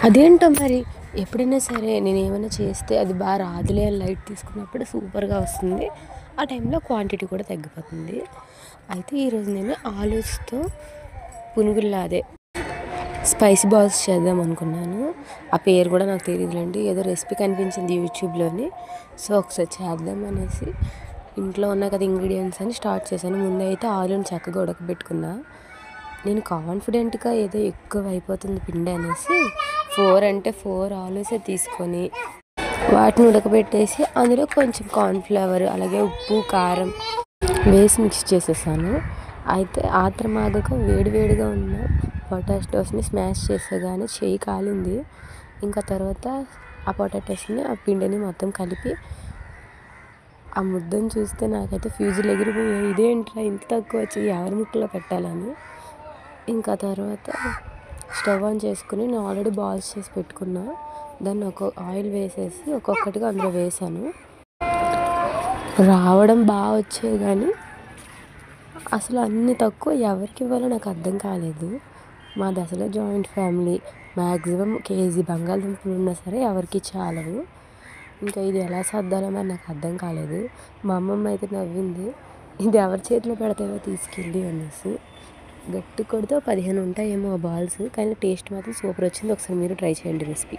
అదేంటో మరి ఎప్పుడైనా సరే నేనేమైనా చేస్తే అది రాదులే అని లైట్ తీసుకున్నప్పుడు సూపర్‌గా వస్తుంది. ఆ టైంలో క్వాంటిటీ కూడా తగ్గిపోతుంది. అయితే ఈరోజు నేను ఆలూస్‌తో పునుగుల్లా అదే స్పైసీ బాల్స్ చేద్దాం అనుకున్నాను. ఆ పేరు కూడా నాకు తెలీదులెండి. ఏదో రెసిపీ కనిపించింది యూట్యూబ్‌లోని. సో, ఒకసారి చేద్దాం అనేసి ఇంట్లో ఉన్నాయి కదా ఇంగ్రీడియెంట్స్ అని స్టార్ట్ చేశాను. ముందైతే ఆలూని చక్కగా ఉడకబెట్టుకున్నా. నేను కాన్ఫిడెంట్‌గా ఏదో ఎక్కువ అయిపోతుంది పిండి అనేసి 4 అంటే 4 ఆలూసే తీసుకొని వాటిని ఉడకబెట్టేసి అందులో కొంచెం కార్న్‌ఫ్లవర్ అలాగే ఉప్పు, కారం వేసి మిక్స్ చేసేసాను. అయితే ఆత్రం ఆగక వేడివేడిగా ఉన్న పొటాటోస్‌ని స్మాష్ చేసేగానే చెయ్యి కాలింది. ఇంకా తర్వాత ఆ పొటాటోస్‌ని ఆ పిండిని మొత్తం కలిపి ఆ ముద్దను చూస్తే నాకైతే ఫ్యూజులు ఎగిరిపోయాయి. ఇదేంట్రా ఇంత తక్కువ వచ్చి ఎవరి ముక్కలో పెట్టాలని. ఇంకా తర్వాత స్టవ్ ఆన్ చేసుకుని నేను ఆల్రెడీ బాల్స్ చేసి పెట్టుకున్నా. దాన్ని ఆయిల్ వేసేసి ఒక్కొక్కటిగా అందులో వేసాను. రావడం వచ్చాయి కానీ అసలు అన్ని తక్కువ ఎవరికి ఇవ్వాలో నాకు అర్థం కాలేదు. మాది అసలే జాయింట్ ఫ్యామిలీ. మ్యాక్సిమం కేజీ బంగాళదుంపలు ఉన్నా సరే ఎవరికి చాలవు. ఇంకా ఇది ఎలా సర్దాలో మరి నాకు అర్థం కాలేదు. మా అమ్మమ్మ అయితే నవ్వింది. ఇది ఎవరి చేతిలో పెడతావో తీసుకెళ్ళి అనేసి. గట్టి కొడితే 15 ఉంటాయేమో ఆ బాల్స్. కానీ టేస్ట్ మాత్రం సూపర్ వచ్చింది. ఒకసారి మీరు ట్రై చేయండి రెసిపీ.